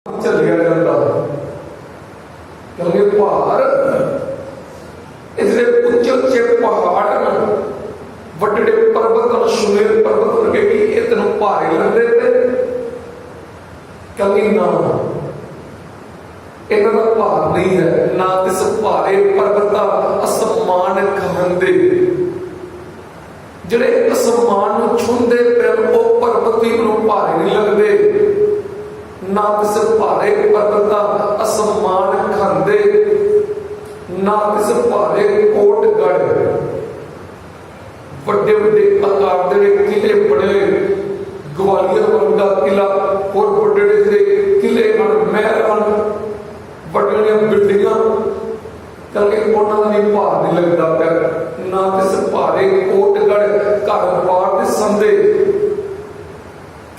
चलिया जाता क्योंकि पहाड़ इसलिए उच्चे उच्चे पहाड़ वड्डे पर्वत सुमेर पर्वत वर्गे भी इतने भारे लगते थे क्योंकि ना इन्हों का भार नहीं है ना इस भारे पर्वत का असमान कहते जिहड़े असमान छूंदे पे वो पर्वत भी भारे नहीं लगते ना किस भारे पर्वत का असमान खांदे ना किस भारे कोटगढ़ बड़े बड़े आकार के किले बने ग्वालियर वर्गा किला और बड़े बड़े किले महल बड़िया बिल्डिंगा करके उन्होंने भी भार नहीं लगता पाया ना किस भारे कोटगढ़ घर बार संदे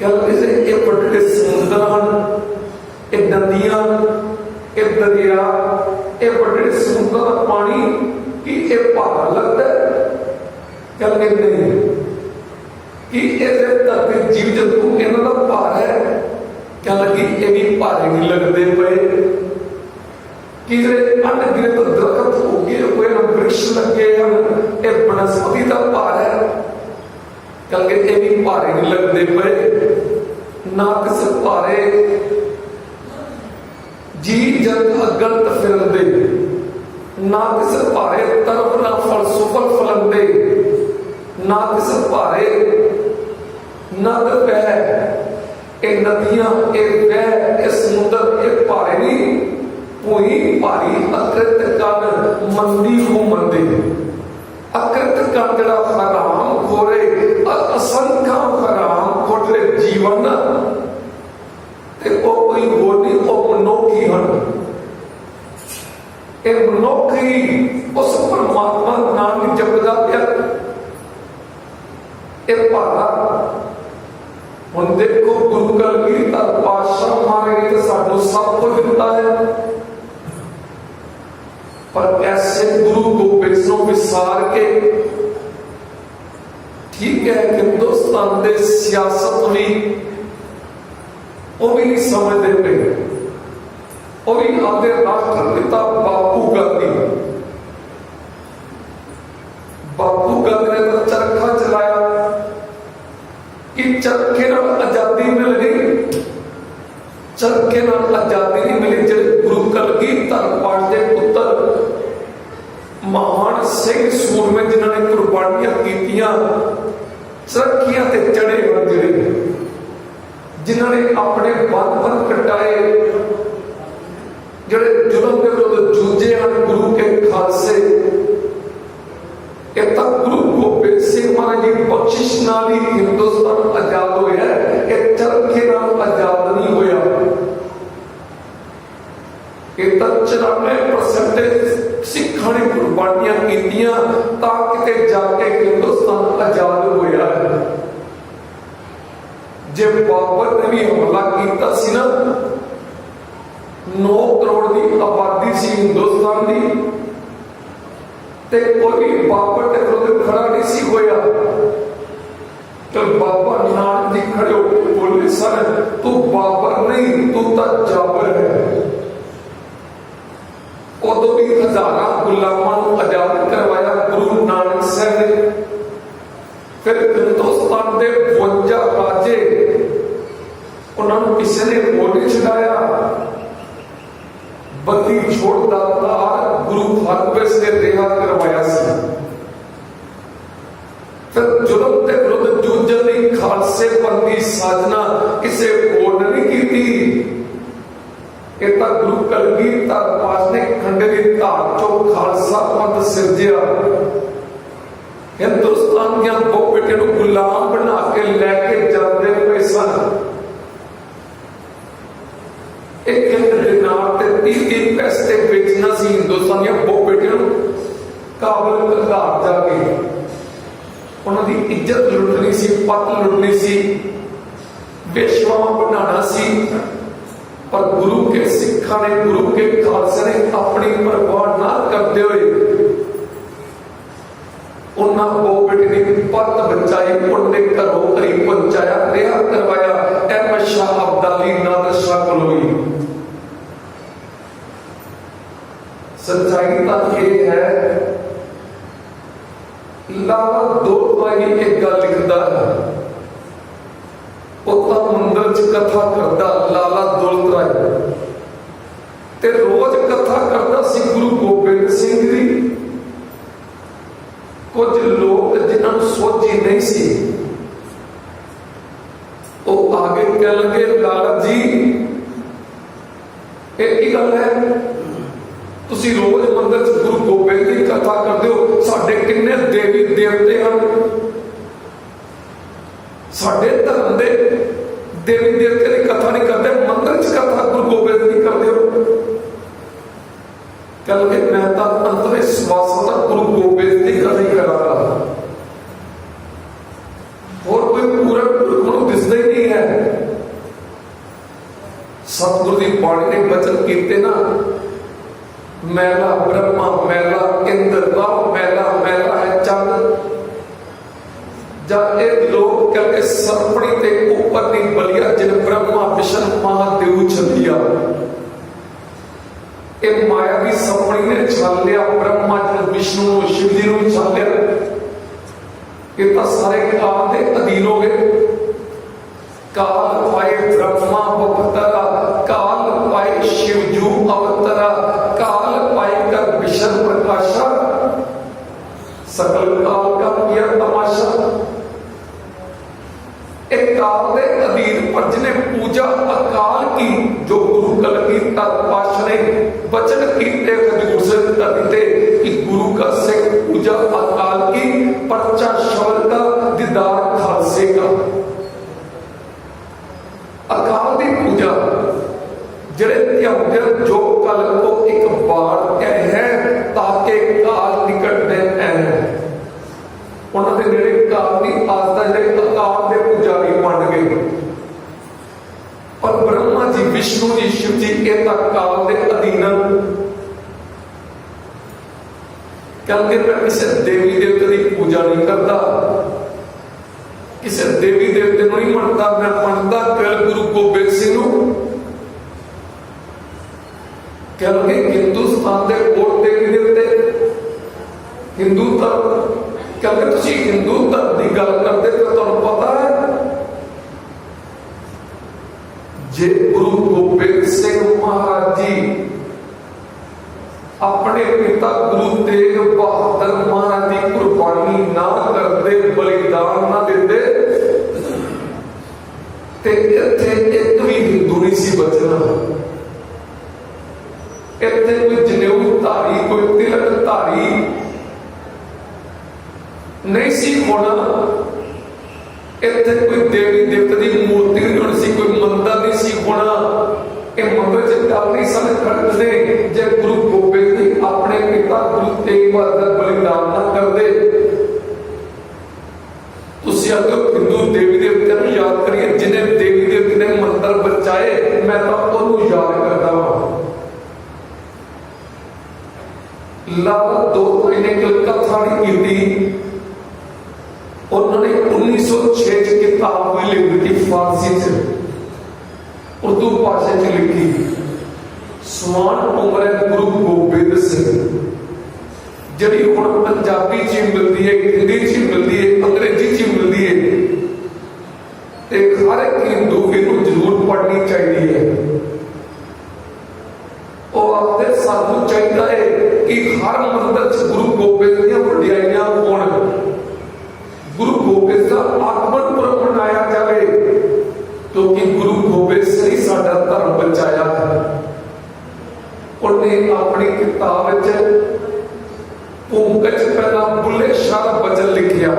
ये बड़े समुद्र ये नदियां ये दरिया ये बड़े समुद्र का पानी कि ये भार लगता है क्या नहीं कि धरती जीव जंतु इन्हों का भार है क्या लगी ये भी भारे नहीं लगते पे कि अनगिनत दरखत हो गए हुए वृक्ष लगे हैं वनस्पति का भार है क्योंकि ये भी भारे नहीं लगते पे ना किस भारे जी जंत गलत फिरते ना किस भारे तरफ ना फल सुफल फलंदे ना किस भारे नद बह ये नदियां ये बह ये समुद्र ये भारे नहीं कोई भारी अकृत कन मंदी हो मंदे अकृत कन जड़ा हराम खोरे असंख्य हराम खोटे जीवन ते ओ कोई हो नहीं ओ मनुखी हन ए मनुखी उस परमात्मा नाम जपदा पिया ए भारा हुण देखो गुरु कलगीधर पातशाह मारे तो सानू सब कुछ दिता है पर ऐसे गुरु गोबिंद को विसार के ठीक है हिंदुस्तान के सियासत भी वो भी नहीं समझते पे वो भी आगे राष्ट्रपिता बापू गांधी ने तो चरखा चलाया कि चरखे नाल आजादी मिल गई चरखे नाल आजादी नहीं मिली जिहड़े गुरु कलगीधर पातशाह के पुत्र महान सिंह सूरमे जिन्होंने कुर्बानियां कीतियां चरखियां ते चढ़े जिहड़े जिन्होंने अपने बंधन कटाए जिहड़े जुल्म के विरुद्ध जूझे हैं गुरु के खालसे ये तक गुरु गोबिंद सिंह महाराज की बख्शिश नाल ही हिंदुस्तान आजाद होया है ये चरखे नाल आजाद नहीं होया ये तक 94% सिखां ने कुर्बानियां कीतियां तां किते जाके हिंदुस्तान आजाद होया है जे बाबर ने भी हमला किया सी ना 9 करोड़ की आबादी सी हिंदुस्तान की ते कोई बाबर के विरुद्ध खड़ा नहीं सी होया तो बाबा नानक जी खड़े होकर बोले सर तू बाबर नहीं तू तो जाबर है उदों भी हजारां गुलामां आजाद करवाया गुरु नानक साहब ने फिर हिंदुस्तान के 52 राजे उन्होंने किसी ने वोट नहीं छुड़ाया बदी छोड़ दातार गुरु हरगोबिंद ने रिहा करवाया सी फिर जुल्म के विरुद्ध जूझण लई खालसे पंथ की साधना किसी होर ने नहीं की गुरु कलगीधर पातशाह ने खंडे की धार चो खालसा पंथ सिरजिया हिंदुस्तान दियां दो बेटियां नूं गुलाम बना के लैके जाते पे सन एक दिनार ते 30 पैसे बेचना सी हिंदुस्तान दियां दो बेटियां नूं काबुल कगार जाके उन्हां दी इज्जत लुटनी सी पत लुटनी सी बेशवां बनाना सी पर गुरु के सिखा ने गुरु के खालसे ने अपनी परवाह ना करते हुए उन्होंने वो बेटी ने पत बचाई उन्हें घरों करीब पहुंचाया रिहा करवाया अहमद शाह अब्दाली नादर शाह कोलोई सच्चाई तो यह है, लाला दौलत राय एक गल लिखता है, मंदिर च कथा करता लाला दौलत राय, ते रोज कथा करता सी गुरु गोबिंद सिंह जी। कुछ लोग जिन्होंने सोची नहीं सी, वो आगे कह लगे लाला जी एक गल है, तुसी रोज मंदिर च गुरु गोबिंद की कथा करते हो, साडे किन्ने देवी देवते हैं, साडे धर्म दे देवी देवते की कथा नहीं करते, मंदिर च कथा गुरु गोबिंद की करते हो। कल के मैं तो अंतरे श्वास गुरु गोबिंद की कथा ही करा, और कोई पूरा गुरु दिसता ही नहीं है। सतगुरु की बाणी ने वचन किए ना, मैला ब्रह्मा मैला इंद्र राव मैला मैला है चंद, जब एक लोग करके सरपणी के ऊपर नहीं बलिया, जिन ब्रह्मा विष्णु महादेव छलिया, एक माया की सरपणी ने छल लिया, ब्रह्मा जी विष्णु शिव जी ने छल लिया, ये तो सारे काल के अधीन हो गए। काल पाए ब्रह्मा अवतरा, काल पाए शिवजू अवतरा, काल पाए कर विष्णु प्रकाशा, सकल काल का किया तमाशा। एक काल के अधीन पर जिन्हें पूजा अकाल की, जो गुरु कल की तत्पाश ने वचन कीते हजूर से करते कि गुरु का सिख पूजा अकाल की, पर्चा शब्द का दीदार खालसे का। अकाल की पूजा जड़े ध्यान जो कल को एक बार कह ताकि काल निकट में है, उन्होंने नेड़े काल की आस्था जड़े अकाल के पुजारी बन गए, और ब्रह्मा जी विष्णु जी शिव जी ये तक काल के अधीन। क्योंकि मैं किसी देवी देवते की पूजा नहीं करता, किसी देवी देवते को नहीं मनता, मैं मनता कल गुरु गोबिंद सिंह क्योंकि हिंदुस्तान के कोट देवी देवते हिंदू धर्म, क्योंकि तुम हिंदू धर्म की गल करते तो तुम पता है, जे गुरु गोबिंद सिंह महाराज जी अपने पिता गुरु तेग बहादुर महाराज की कुर्बानी ना करते, बलिदान ना देते, ते इत्थे एक भी हिंदू नहीं सी बचना। इत्थे कोई जनेऊ धारी, कोई तिलक धारी नहीं सी होना, इत्थे कोई देवी देवते की मूर्ति नहीं होनी सी, कोई मंदिर नहीं सी होना। ये मंदिर च गल नहीं समझ करते जे गुरु गोबिंद सिंह अपने पिता गुरु तेग बहादुर बलिदान ना करते। तुसी आखो हिंदू देवी देवते को याद करिए, जिन्हें देवी देवते ने मंदिर बचाए, मैं तो उन्होंने याद करता हूं। लाला दौलत राय ने कोई कथा नहीं की, उन्होंने 1906 किताब हुई लिखी थी फारसी से, उर्दू भाषा च लिखी, समान उम्र है गुरु गोबिंद सिंह, जी हम पंजाबी च मिलती है, हिंदी च मिलती है, अंग्रेजी च मिलती है, हर एक हिंदू इनू जरूर पढ़नी चाहिए। और आपने सानू चाहिए है कि हर मंदिर च गुरु गोबिंद दी वडियाइयां होण, गुरु गोबिंद का आगमन पुरब मनाया जाए, क्योंकि गुरु गोबिंद सिंह साडा धर्म बचाया है। उन्हें अपनी किताब भूमिका च पहला बुल्ले शाह का वचन लिखिया,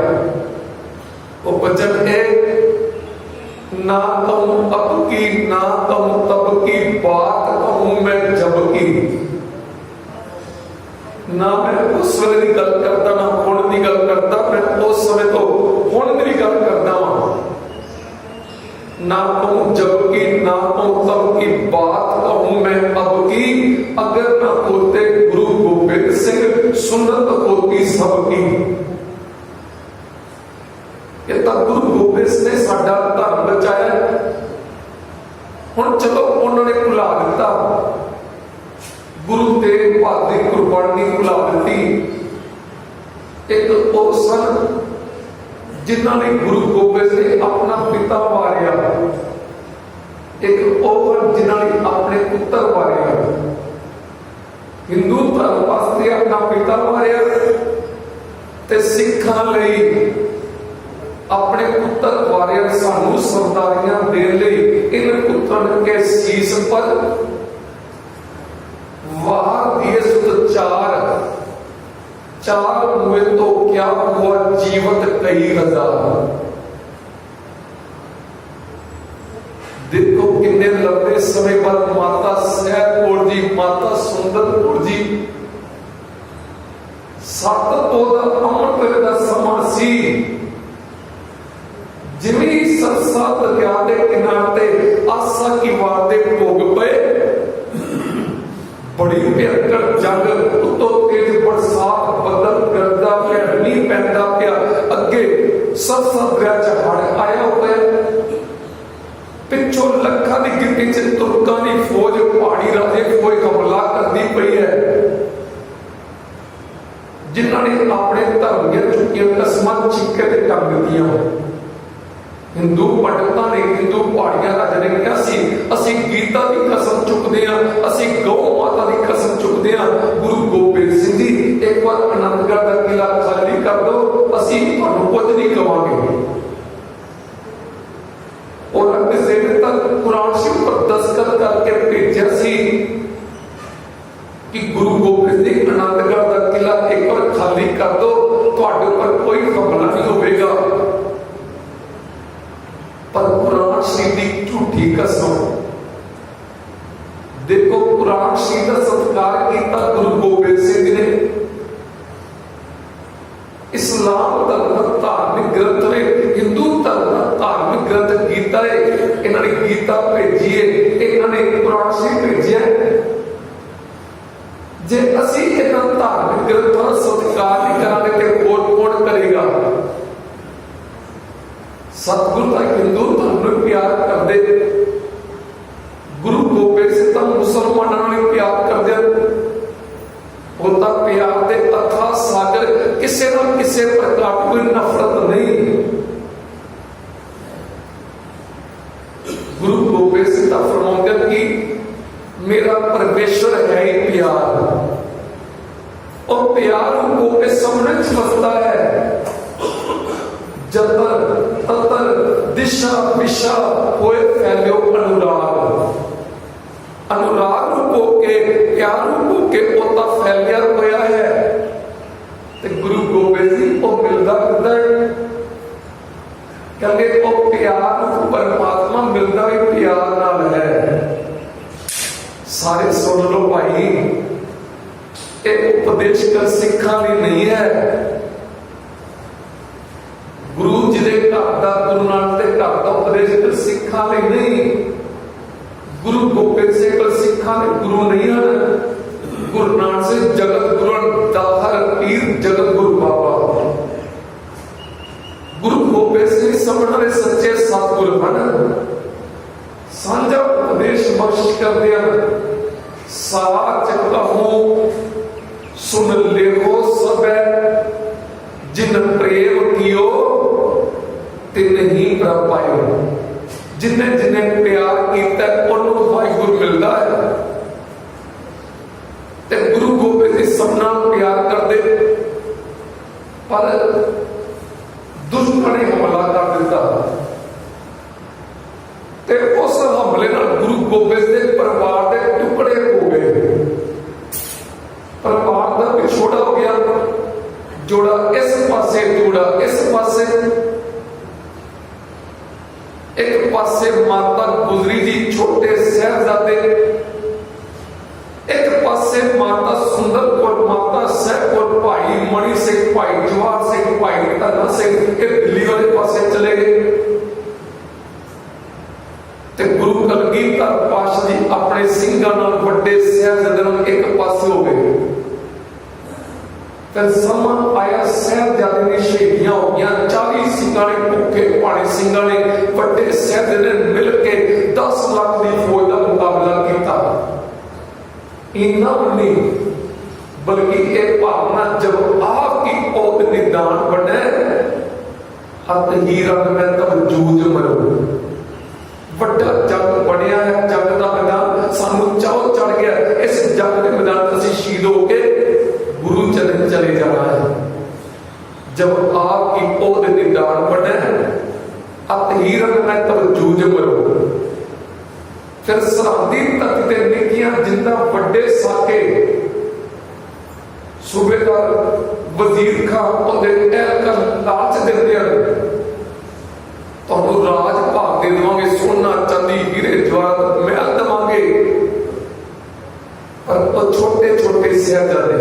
वो वचन है, ना कहूं अब की ना कहूं तब की बात कहूं मैं जब की, ना मैं उस वेले की गल करता ना हुण की गल करता, मैं उस समय तो हुण की गल करता वहां। ना कहूं जब की ना कहूं तब की बात कहूं मैं अब की, अगर ना होते गुरु गोबिंद सिंह सुन्नत होती सबकी। ये तो गुरु गोबिंद सिंह ने साडा धर्म बचाया, हुण चलो उन्होंने भुला दिता, गुरु तेग बहादुर एक वो सन जिन्होंने गुरु गोबिंद ने अपना पिता मारिया, एक वो जिन्होंने अपने पुत्र मारिया। हिंदू धर्म वास्ते अपना पिता मारिया ते सिखां लई अपने पुत्र मारिया। सानू सरदारियां देने लई इन पुत्रन के शीश पर वार दिए सुत चार हुए तो क्या हुआ जीवत कई हजार। देखो कितने लंबे समय बाद माता सहब कौर जी, माता सुंदर कौर जी 7 ਦਾ ਅਮਰ ਵੇਲੇ ਦਾ ਸਮਾਂ ਸੀ। ਜਿਵੇਂ ਸਰਸਾ ਦਰਿਆ ਦੇ ਕਿਨਾਰੇ ਤੇ ਆਸਾ ਕੀ ਵਾਰ ਦੇ ਭੋਗ ਪਏ, बड़ी भयंकर जंग, उतो तेज बरसात, बदल गरदा पिया, मींह पैंदा पिया, अगे सरसा दरिया च हड़ आया होया। पिछों लखां दी गिनती च तुर्कां दी फौज पहाड़ी राजे कोई हमला करदी पई है, जिन्हां ने अपने धर्म दी चुकियां कसमां चीके ते टंग दित्तियां। हिंदू पंडितां ने, हिंदू पहाड़ियां राजा ने कहा सी असीं गीता दी कसम चुकदे हां, असीं गौ माता दी कसम चुकदे हां। गुरु गोबिंद सिंह जी एक बार आनंदगढ़ दा किला खाली कर दो, असीं तुहानूं कुछ नहीं कवांगे। औरंगजेब ने तां कुरान शरीफ पर दस्तखत करके भेजिया सी कि गुरु गोबिंद सिंह आनंदगढ़ दा किला एक बार खाली कर दो, तुहाडे पर कोई हमला नहीं होवेगा। पर कुरान शरीफ की झूठी कसम, देखो कुरान शरीफ का सत्कार किया गुरु गोबिंद सिंह ने। इस्लाम धर्म धार्मिक ग्रंथ ने, हिंदू धर्म धार्मिक ग्रंथ गीता है, इन्होंने गीता भेजी है, इन्होंने कुरान शरीफ भेजा है। जे असी इन्होंने धार्मिक ग्रंथों का सत्कार नहीं करांगे तो कौन करेगा। सतगुरु का हिंदू धर्म में प्यार कर दे, गुरु गोबिंद सिंह तो मुसलमानों ने प्यार कर दे। होता प्यार दे अथाह सागर, किसी ना किसी प्रकार कोई नफरत नहीं। गुरु गोबिंद सिंह का फरमाते कि मेरा परमेश्वर है ही प्यार, और प्यार को के सामने बसता है। जतर ततर दिशा विशा होए फैलियो अनुराग, अनुराग रूपो के प्यार रूपो के ओता फैलिया होया है। ते गुरु गोबिंद सिंह को मिलदा किदा है, कहंदे ओ प्यार परमात्मा मिलदा भी प्यार नाल है। सारे सुन लो भाई, ये उपदेश कर सिखां लई नहीं है। गुरु जी दे घर दा, गुरु नानक दे घर दा उपदेश सिखां लई नहीं। गुरु गोबिंद सिंह कोल सिखां दे गुरु नहीं हैं। गुरु नानक सिंह जगत गुरु दाहर पीर जगत गुरु बाबा। गुरु गोबिंद सिंह सबने सच्चे सतगुरु हैं, सांझा उपदेश बख्श करदे हैं। साच कहूं सुन लेहो सबे, जिन प्रेम कियो तिन ही प्रभ पायो। जिन्हें जिन्हें प्यार किया उन्होंने वाहिगुरु मिलता है। ते गुरु गोबिंद सिंह सबना प्यार करते, पर दुश्मन ने हमला कर दिता। ते उस हमले नाल गुरु गोबिंद सिंह परिवार के टुकड़े हो गए। परिवार का विछोड़ा हो गया, जोड़ा इस पासे जोड़ा इस पासे। एक पासे माता गुजरी जी छोटे साहिबजादे, एक पासे माता सुंदर कौर, माता सहब कौर, भाई मणि सिंह, भाई जवाहर सिंह, भाई धना सिंह के दिल्ली वाले पासे चले गए। ते गुरु कलगीधर पातशाह जी अपने सिंघां नाल वड्डे साहिबजादे नाल एक पासे हो गए। फिर समा आया, साहिबजादे दी शहीदियां हो गई। 40 सिंघां ने भुखे भाणे सिंघां ने वड्डे साहिबजादे ने मिल के 10 लाख की फौज का मुकाबला किया। इन्ना नहीं बल्कि एक भावना जब आपकी ओद निदान बने हत ही रंग में तब जूझ मरो। वड्डा जग बनया है, जग का मैदान सानू चाव चढ़ गया, इस जग के मैदान असीं शहीद होके गुरु चरण चले जाना है। जब आपकी ओद निदान बने हत ही रंग में तब जूझ मरो। फिर सरहदी तक ते निकियां जिंदा वड्डे साके सूबेदार वजीर खान ओदे एहलकार लालच देंदे हैं, तुहानू राज भाग दे देवांगे, सोना चांदी हीरे जवाहरात महल देवांगे। पर वो छोटे छोटे साहिबजादे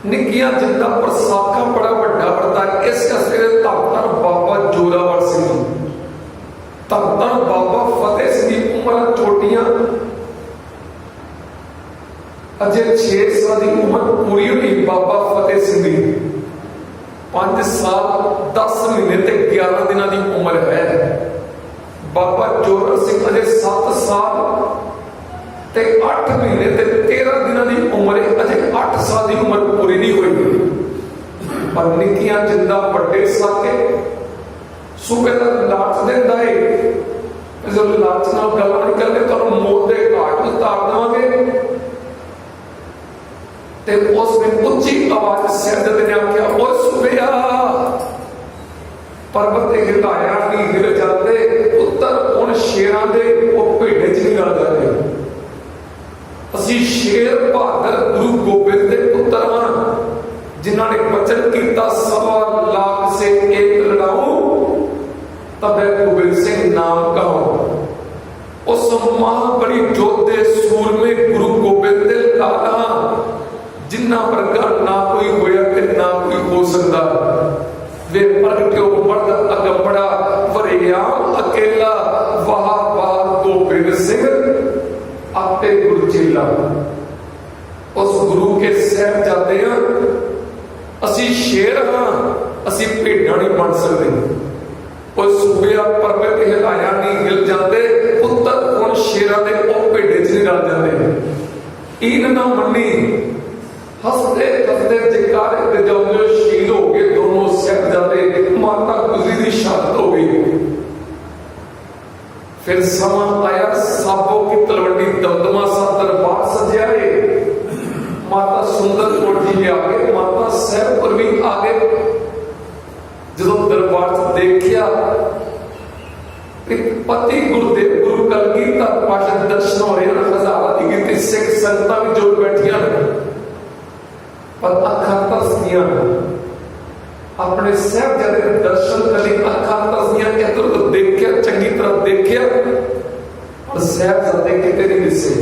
निकियां जिंदा पर साका बड़ा वड्डा वरता है। इस करके धन बाबा जोरावर सिंह, धन बाबा फतेह सिंह की उम्र छोटियां, अजे 6 साल की उम्र पूरी हुई बाबा फतेह सिंह की। 5 साल 10 महीने ते 11 दिनों की उम्र है। बाबा जोरावर सिंह अजे 7 साल ते 8 महीने ते 13 दिनों की उम्र, अजे 8 साल की उम्र पूरी नहीं हुई। पर निकियां जिंदा बड़े साके सूबेदार लाच देंदा है, जो लाच नाल गल्लां नहीं करदे, तुहानू मौत दे घाट उतार देवांगे। ते उसने उच्ची आवाज शहजादे ने आख्या, ओ सूबेया पर्वत ते हिलाया नहीं हिल जाते, पुत्तर उन शेरां दे ओ भेडे च नहीं रल जाते। असीं शेर बहादुर गुरु गोबिंद दे पुत्तर हां, जिन्हां ने वचन कीता 1.25 लाख से एक लड़ाऊं तब गोबिंद सिंह नाम कहो। उस महाबली योद्धे सूरमे गुरु गोबिंद दे लाला जिन्ना वर्गा ना कोई होया ते ना कोई हो सकता। वे प्रगट्यो मर्द अगबड़ा वरेआम अकेला, वाह वाह गोबिंद सिंह आपे गुरु चेला। उस गुरु के साहिबजादे हैं, असी शेर हाँ, असी भेडां नहीं बन सकते। सूबेया पर्वत हिलाया नहीं हिल जाते, पुत्तर उन शेरां दे ओ भेडे च नहीं रल जाते। ईन ना मन्नी हसते हसते जयकारे बजाਉਂਦੇ शहीद हो गए दोनों साहिबजादे। माता गुजरी दी शहादत हो गई। फिर समा आया साबो की तलवंडी दमदमा सा दरबार सजया है। माता सुंदर कौर जी भी आ गए, माता साहबपुर भी आ गए। जो दरबार देखिया पति गुरुदेव गुरु कलगीधर पातशाह दर्शन हो रहे हैं, हजारां की गिनती सिख संगतां भी जो बैठियां पर अखां तरसदियां अपने साहिबजादे के दर्शन करने, अखां तरसदियां इधर उधर देखिया, चंगी तरह देखिया और साहिबजादे किते नहीं दिसे,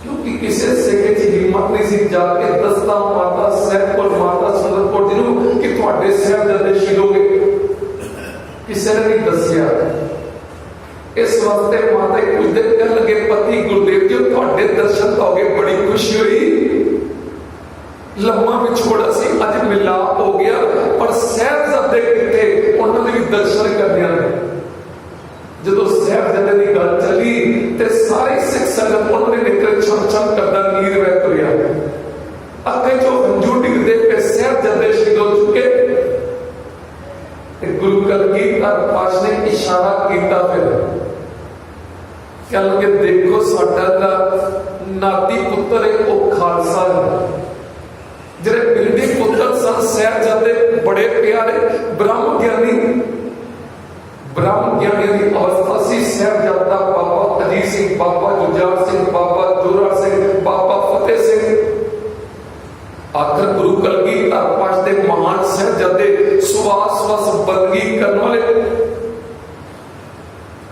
क्योंकि किसी सिख की हिम्मत नहीं सी जाके दसता माता साहबपुर माता सुंदर कौर जी नूं कि तुहाडे साहिबजादे शहीद हो गए। किसी ने नहीं दसिया। इस वास्ते माता कुछ दिन कह लगे, पति गुरुदेव जी तुहाडे दर्शन हो गए, बड़ी खुशी हुई, लम्मा विछोड़ा सी अज मिलाप हो गया। पर साहिबजादे किथे, उन्होंने भी दर्शन करने ने। जो साहिबजादे की गल चली ते सारी सिख संगत उन्होंने निकल छम छम करदा नीर वह तुरिया। अगे जो हंझू डिगदे पे साहिबजादे शहीद हो चुके। गुरु कलगीधर पातशाह ने इशारा किया, फिर कह लगे देखो साडा नाती पुत्र है वो खालसा है। जिहड़े बिरधी पुत्र सन साहिबजादे बड़े प्यारे ब्रह्म ज्ञानी की अवस्था सी। साहिबजादा बाबा अजीत सिंह, बाबा जुझार सिंह, बाबा जोरावर सिंह, बाबा फतेह सिंह। आखिर गुरु कलगीधर पातशाह दे महान साहिबजादे सुवास बंदगी करने वाले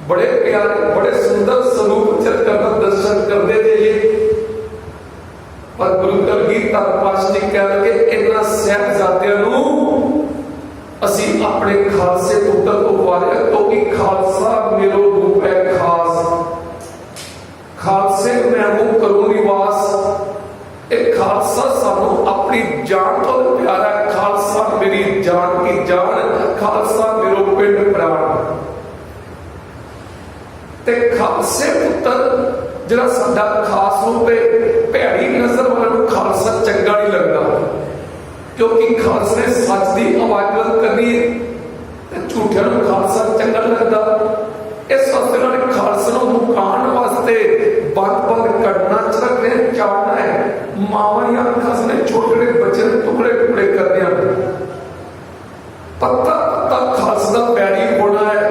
बड़े प्यारे बड़े सुंदर स्वरूप चरकर दर्शन करते थे। पर गुरु कलगीधर पातशाह ने कह लगे इन्हां साहिबजादियां नूं असी अपने खालसे पुत्र को वारिया, क्योंकि खालसा मेरो रूप है खास। खालसे मैं हूं करूं निवास। एक खालसा सानू अपनी जान तो प्यारा, खालसा मेरी जान की जान, खालसा मेरो पिंड प्राण। ते खालसे पुत्र जिहड़ा साडा खास रूप है, भैड़ी नजर वालों खालसा चंगा नहीं लगता। क्योंकि खालसे ने सच की आवाज बुलंद करनी है, झूठिया को खालसा चंगा लगता। इस वास्ते उन्होंने खालसे को मुकाण वास्ते बंद करना च रखने चाड़ना है। मावां दी अखां ने छोटे बच्चे ने टुकड़े टुकड़े कर दिया। पत्ता पत्ता खालसे का पैरी होना है।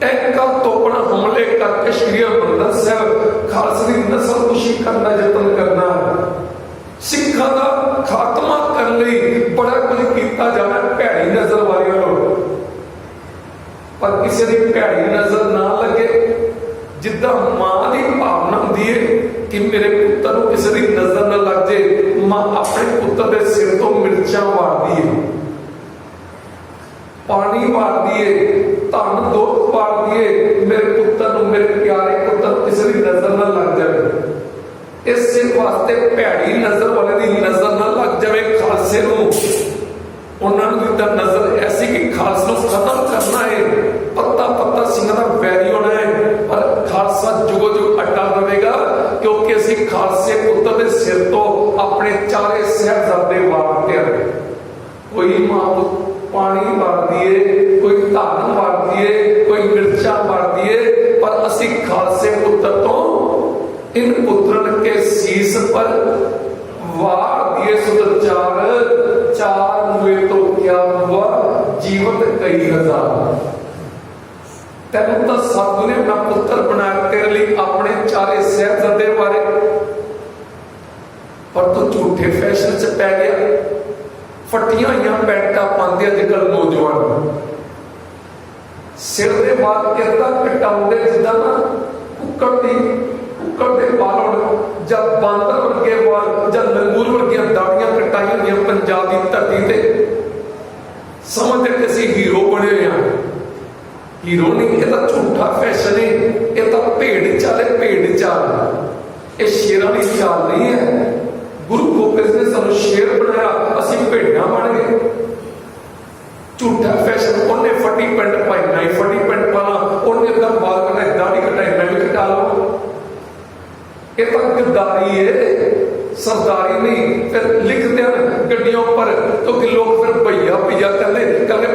टैंका तोपना हमले करके श्री हरमंदर साहब खालसे की नस्ल खुशी करना यतन करना। सिखा का खात्मा करने लिए बड़ा कुछ किया जाना भैड़ी नजर वाले पर किसी की भैड़ी नजर ना लगे। जिदा मां की भावना होती है कि मेरे पुत्र को किसी की नजर ना लग जाए, मां अपने पुत्र के सिर तो मिर्चा मारती है, पानी मारती है, धन दुख मारती है, मेरे पुत्र को, मेरे प्यारे पुत्र किसी की नजर ना लग जाए। इस वास्ते भैड़ी नजर वाले की नजर ना लग जाए खालसे को। उन्होंने नजर ऐसी कि खालसा खत्म करना है, पत्ता पत्ता सिंह का वैरी होना है, पर खालसा जुगो जुग अटल रहेगा क्योंकि असि खालसे पुत्र के सिर तो अपने चारे साहिबजादे वारते हैं। कोई मां पानी मार दिए, कोई धन मार दिए, कोई मिर्चा मार दिए, पर असि खालसे पुत्र तो इन पुत्रन के शीस पर वार दिए सुत चार हुए तो क्या हुआ, जीवत कई हजार। तेन तो सतगुरु ने अपना पुत्र बनाया तेरे लिए अपने चारे साहिबजादे बारे, पर तू झूठे फैशन च पै गया। फटिया हुई पैंटा पाते अजकल नौजवान, सिर के बाल इदा कटाउंदे जिदा ना कुक्कड़ के बाल जब बांदर वर्गे बाल जब लंगूर वर्गिया दाड़ियां कटाई हुई पंजाब की धरती से समझते कि असीं हीरो बने हुए हैं। हीरो नहीं, यह तो झूठा फैशन है, यह तो भेड़ चाल है, भेड़ चाल। ये शेरां की चाल नहीं है। गुरु गोबिंद ने सानू शेर बनाया, असीं भेड़ां बन गए। झूठा फैशन, उन्हें फटी पेंट पाई, मैं फटी पेंट पाला, उन्हें इतना बाल कटाए, दाढ़ी कटाई, मैं भी कटा लो। ये तो गद्दारी है, सरदारी नहीं। फिर लिखते हैं गड्डियों पर तो कि लोग फिर भैया भैया कहते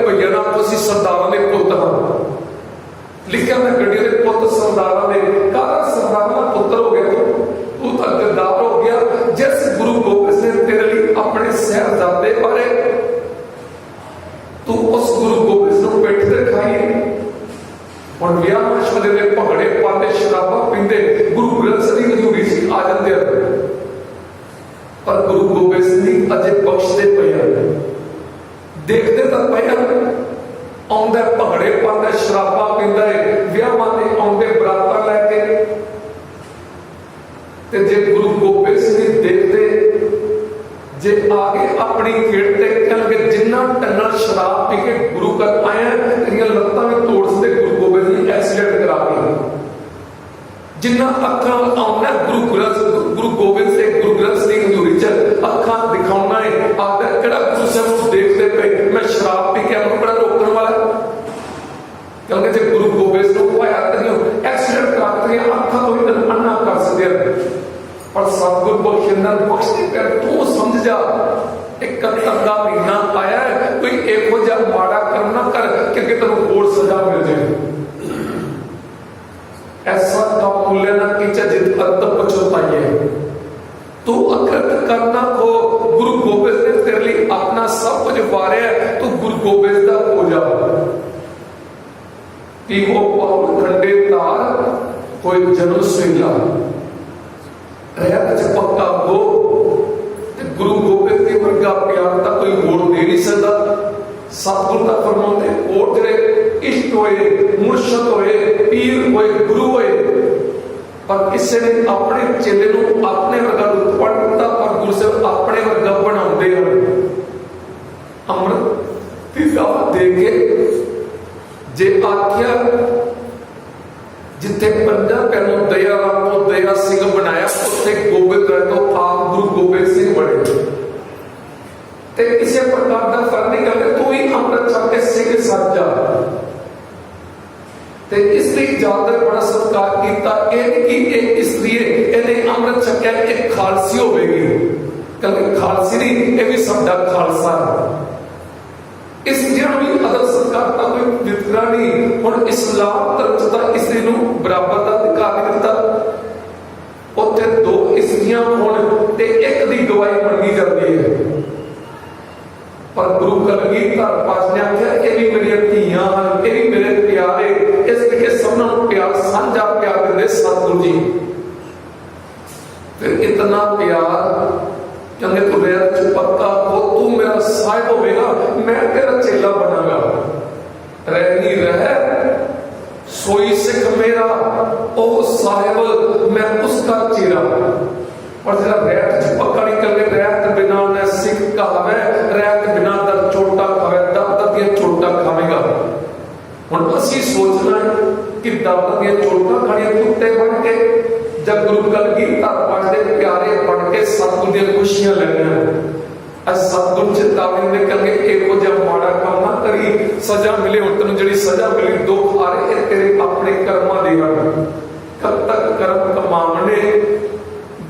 भैया ना तो असं सरदारों के पुत हाँ। लिखा मैं गड्डियों के पुत सरदारों के, कहा सरदार का पुत्र हो गया तू तो गद्दार हो गया। जिस गुरु गोबिंद ने तेरे लिए अपने साहिबजादे बारे, तू उस गुरु गोबिंद को पिठ ते खाई। और विआह मशवरे में भंगड़े पाते, शराबा पींदे, गुरु ग्रंथ साहिब की हजूरी सी आ जाते हैं, पर गुरु गोबिंद सिंह अजे बख्शते पे, देखते तो पे आंदा भंगड़े पाता, शराबा पींदा है, विआहां ते आंदे बरातां लैके। ते जे गुरु गोबिंद सिंह देखते जे आगे अपनी खेड़ ते कहणगे जिन्ना टन्नल शराब पी के गुरु घर आया तेरियां लत्तां भी तोड़ सकदे। गुरु गोबिंद सिंह एक्सीडेंट करा के जिन्ना अखां आउणा गुरु गोबिंद सिंह गुरु ग्रंथ सिंह हजूरी च अखां दिखाउणा है। आखदा किहड़ा गुरु साहिब नूं देखदे पे मैं शराब पी के आपनूं बड़ा रोकण वाला, क्योंकि जे गुरु गोबिंद सिंह को आया तेरियां एक्सीडेंट करा के अखां तो ही अन्ना कर सकदे। पर सतगुरु बख्शिंदा बख्शते पे तू समझ जा, एक तंगा महीना आया है, कोई एक वजह माड़ा कर्म ना कर कि तेन होर सजा मिल जाए। ऐसा काम मूल्य ना कि जित अंत पछताइए। तू अकृत करना हो, गुरु गोबिंद ने तेरे लिए अपना सब कुछ वारिया है, तू गुरु गोबिंद का हो जा। पीवो पाउल खंडे तार कोई जन्म सुईला, रहत पक्का हो। गुरु गोबिंद के वर्गा प्यार का कोई होर दे नहीं सकता। सतगुरु का फरमाते और जेडे इष्ट होए, मुर्शद होए, पीर होए, गुरु होए, पर किसी ने अपने चेले को अपने वर्गा पढ़ दिता, पर गुरु साहब अपने वर्गा बनाते हैं। अमृत की दावत दे के जे आख्या जिथे पंजा पैरों दया राम को दया सिंह बनाया, उत्थे गोबिंद राय तो आप गुरु गोबिंद सिंह बने। ते किसी प्रकार का फर्क नहीं करते, तू ही अमृत छक के सिंह सज जा। ते इसलिए ज्यादा बड़ा सत्कार किया कि एक स्त्री इन्हें अमृत छकिया एक खालसी होगी। क्योंकि खालसी नहीं, ये भी साडा खालसा है। इस चीज़ भी अदब सत्कार का कोई वितकरा नहीं। हुण इस्लाम धर्म च तां इसी नूं बराबर का अधिकार नहीं दिता। उत्थे दो इस्तियां होण ते एक दी गवाही मंनी जाती है, पर गुरु कलगीधर पातशाह ने आख्या ये भी मेरी धीआं हन, ये भी मेरे प्यारे, इस करके सबनां नूं प्यार साझा प्यार दिंदे सतगुरु जी। फिर इतना प्यार कहते तू रैत च पक्का हो, तू मेरा साहिब होवेगा, मैं तेरा चेला बनागा। रह नहीं रह सोई सिख मेरा, ओ साहिब मैं उसका चेला। और जरा रैत च पक्का नहीं करके रैत बिना न सिख कहावे, रैत बिना दर चोटा खावे, दर दियां चोटा खावेगा। हुण असीं सोचना है कि दर दियां चोटा खाणियां कुत्ते बन के, जब गुरु कलगीधर पातशाह दे प्यारे बन के सतगुरु दी खुशियां लेना। अज सतगुरु चेतावनी दे करके इहो जिहा माड़ा काम ना करी, सजा मिले। हुण तैनूं जिहड़ी सजा मिली दुख आ रहे तेरे अपने कर्मां दे हन। कब तक कर्म कमावणे,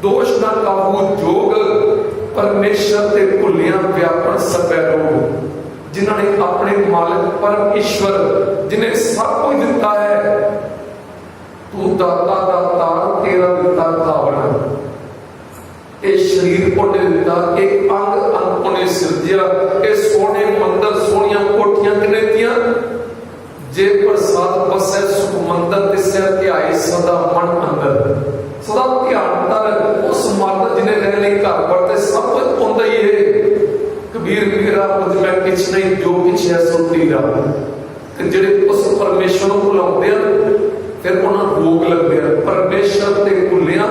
दोष ना काबू जोग, परमेश्वर ते भुलियां व्यापन सबे रोग। जिन्होंने अपने मालिक परम ईश्वर जिन्हें सब कुछ दिता है, तू दाता दातार तेरा दिता धावना, ये शरीर को दिता, एक अंग अंग उन्हें सिरजिया, ये सोने मंदिर सोनिया कोठियां किने दियां, जे प्रसाद बसे सुख मंदिर तिसे ध्याई सदा मन अंदर। सदा ध्यान कर उस मर्द जिन्हें रहने घर पर सब कुछ होंदा ही है। कबीर मेरा मुझ में किछ नहीं, जो किछ है सो तेरा। ते जेड़े उस परमेश्वर को भुलाउंदे हैं फिर उन्हें रोग लगते हैं। परमेश्वर ते भुलिया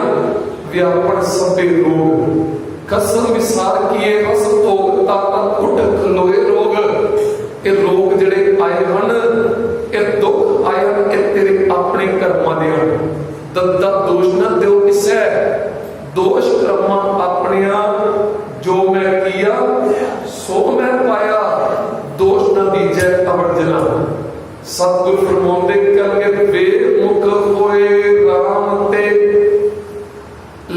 व्यापन सबे रोग, कसम विसार किए रस भोग, तातन उठ खलोए रोग। ये रोग जेड़े आए हन, ये दुख आए हन, ये तेरे अपने कर्मां दे हन। दद्दा दोष न दो किसे, दोष कर्मा अपनिया, जो मैं किया सो मैं पाया, दोष न दीजे अवर जना। सतगुरु फरमाते करके बेमुख होए राम ते,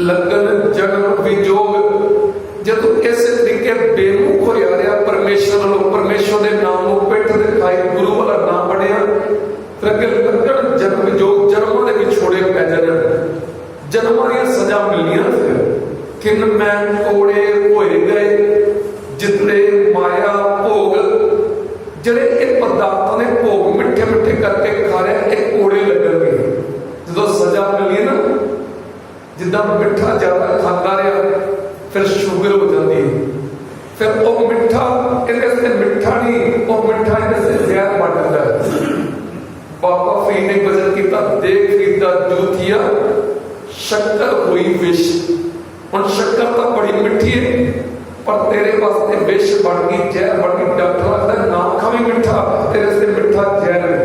लगन जन्म विजोग। जब तू इस तरीके बेमुख हो रहा परमेश्वर वालों, परमेश्वर के नाम को पिठ दिखाई, गुरु वाला नाम पढ़िया, फिर अगे लगन जन्म विजोग, जन्मों के विछोड़े पै जाने, जन्मां दी सजा मिलनियां। फिर किन मैं कोड़े होए गए जितने माया भोग, जेड़े एक पदार्थों ने भोग मिठे मिठे करके खा रहे, एक कोड़े लगेंगे। जो सजा मिली ना, जिदा मिठा ज्यादा खाता रहा फिर शुगर हो जाती है, फिर वो मिठा कहते मिठा नहीं, वो मिठा कहते जहर बन जाता है। बाबा फरीद ने वजन किया, देख फरीदा जूथिया शक्कर हुई विष। हुण शक्कर तो बड़ी मिठी है, पर तेरे वास्ते विष बन गई, जहर बन गई। डॉक्टर आखदा ना खावी मिठा, तेरे से मिठा जहर है।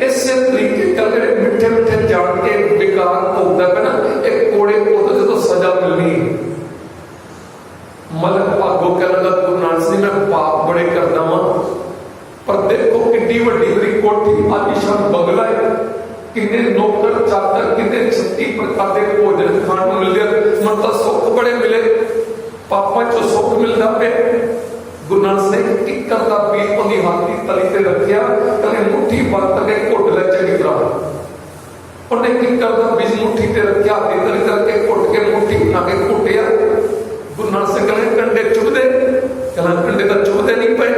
इस तरीके करके मिठे मिठे जान के विकार होता है ना, एक कोड़े को जो सजा मिलनी। मलक भागो कहने लगा गुरु नानक जी मैं पाप बड़े करता वहां, पर देखो कितनी वड्डी मेरी कोठी आलीशान बंगला है, कितने नौकर चाकर, कितने 36 प्रकार के भोजन खाण को मिल गया, मतलब सुख बड़े मिले, पापा चो सुख मिलता पे। गुरु नानक ने किकर का बीज अपनी हाथी तली ते रखिया, कने मुट्ठी भर तक घुट ले चंगी तरह। उन्हें किकर का बीज मुट्ठी ते रखिया, हाथी तली करके घुट के मुट्ठी बना के घुटिया। गुरु नानक से कहने कंडे चुभदे, कहना कंडे तो चुभदे नहीं पे,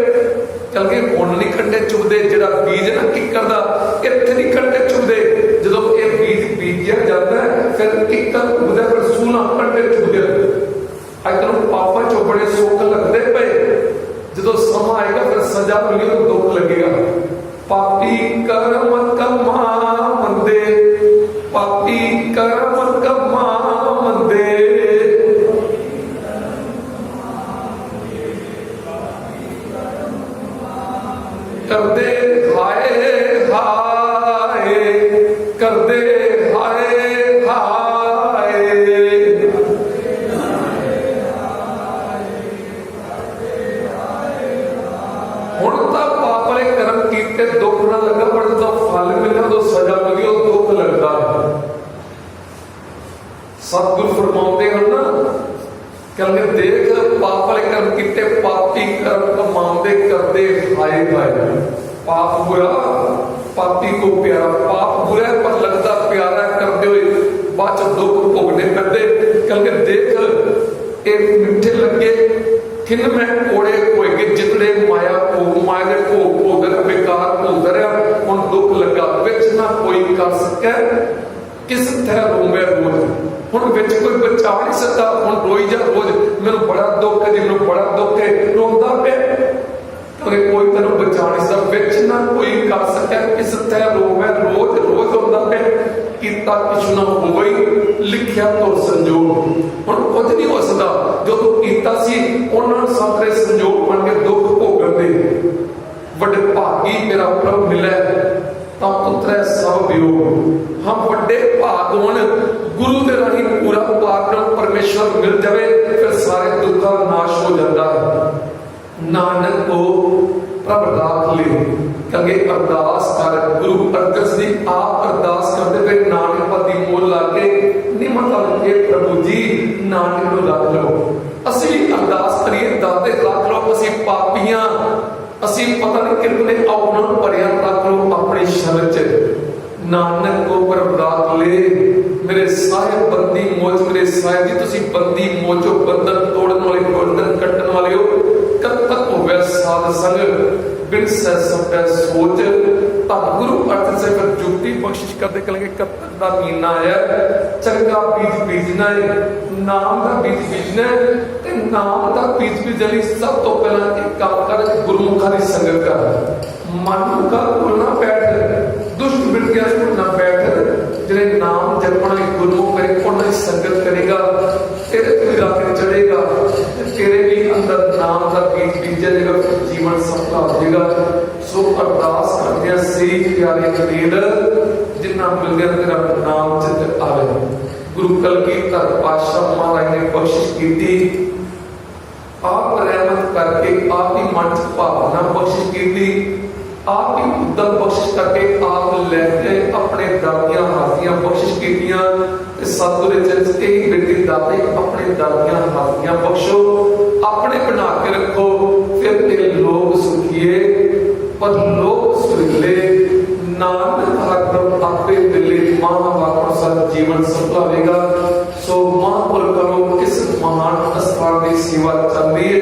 चल के हुण नहीं कंडे चुभदे। जिहड़ा बीज ना किकर दा इत्थे नहीं कंडे चुभदे, जदों ये बीज बीजिया जाता है फिर किकर उहदे पर सूला कंडे चुभदे। अज तैनूं पापां चों बड़े सुख लगदे पे, जदों समा आएगा फिर सजा मिलेगी तो दुख लगेगा। पापी कर्म कमा मंदे, पापी कर्म कमा मंदे, करदे हाय हाय, करदे हाय हाय। हुण तां पाप वाले कर्म कीते दुख ना लगा, पर जो फल मिलना तो सजा लगी वो दुख लगता है। सतगुरु फरमाते हैं ना, कहते देख पाप वाले कर्म किते, पापी कर्म कमाते करते हाय हाय। पाप बुरा पापी को प्यारा, पाप बुरा पर लगता प्यारा करते हुए बाद दुख भोगने पड़ते। कहते देख एक मिठे लगे किन में कोड़े होएगे जितने माया भोग माया के भोग भोगर बेकार भोग रहा उन दुख लगा बिच ना कोई कर सके किस तरह रोवे रोज ਹੁਣ ਵਿੱਚ ਕੋਈ ਬਚਾ ਨਹੀਂ ਸਕਦਾ। ਹੁਣ ਰੋਈ ਜਾ ਰੋਜ਼ ਮੈਨੂੰ ਬੜਾ ਦੁੱਖ ਹੈ ਜੀ, ਮੈਨੂੰ ਬੜਾ ਦੁੱਖ ਹੈ, ਰੋਂਦਾ ਪਿਆ ਕਿਉਂਕਿ ਕੋਈ ਤੈਨੂੰ ਬਚਾ ਨਹੀਂ ਸਕਦਾ। ਵਿੱਚ ਨਾ ਕੋਈ ਕਰ ਸਕਿਆ ਕਿਸ ਤਰ੍ਹਾਂ ਰੋਵੇ ਰੋਜ਼ ਰੋਜ਼ ਰੋਂਦਾ ਪਿਆ। ਕੀਤਾ ਕੁਛ ਨਾ ਹੋਈ ਲਿਖਿਆ ਤੁਰ ਸੰਜੋਗ। ਹੁਣ ਕੁਝ ਨਹੀਂ ਹੋ ਸਕਦਾ। ਜਦੋਂ ਕੀਤਾ ਸੀ ਉਹਨਾਂ ਨੂੰ ਸਾਰੇ ਸੰਜੋਗ ਬਣ ਕੇ ਦੁੱਖ ਭੋਗਣ ਦੇ। ਵੱਡੇ ਭਾਗੀ ਮੇਰਾ ਪ੍ਰਭ ਮਿਲੇ ਤਾਂ ਉਤਰੇ ਸਭ ਵਿਯੋਗ। हम बड़े भागवान गुरु के राही पूरा पारण परमेश्वर मिल जाए फिर सारे दुख का नाश हो जाता है। नानक को प्रभ राख ले कहे अरदास कर गुरु अर्गस जी आप अरदास करते हुए नानक पति मोल लाके नहीं मतलब के प्रभु जी नानक को रख लो। असि भी अरदास करिए दाते रख लो। असि पापियां असि पता नहीं कितने औना भरिया रख लो अपने शरण च। नानक को प्रभ राख ले मेरे सारे बंदी मोच मेरे साहिब जी तुसी बंदी मोचो बंधन तोड़न वाले बंधन कटन वाले हो। कब तक होवे साध संग बिन सह सपै सोच। तब गुरु अर्थ से फिर जुक्ति बख्शिश करते कहेंगे कब तक दा महीना है चंगा बीज बीजना है नाम दा बीज बीजना है ते नाम दा बीज बीजन लई सब तो पहला एक काम कर गुरमुखा दी संगत कर। मन का बोलना बैठ दुष्ट बिरतियां को ना बैठ जिन्हें नाम जपना गुरमुख करे उन्हें संगत करेगा तेरे पे रात चढ़ेगा तेरे भी अंदर नाम का बीज बीजेगा जीवन सफल हो जाएगा। सो अरदास करते हैं सही प्यारे कबीर जिन्ना मिल गया तेरा नाम चित आवे। गुरु कलगीधर पातशाह महाराज ने बख्शिश की थी आप रहमत करके आप ही मन च भावना बख्शिश की थी आप ही उद्दम बख्शिश करके आप लेके अपने दादियां हाथियां बख्शिश कीतियां सतगुरु चरित कई बेटी दाते अपने दादियां हाथियां बख्शो अपने बना के रखो फिर ते लोग सुखिए पर लोग सुखले नानक हरदम आपे मिले महावाक्य सत जीवन सफल होगा। सो महापुर करो इस महान स्थान की सेवा चल रही है।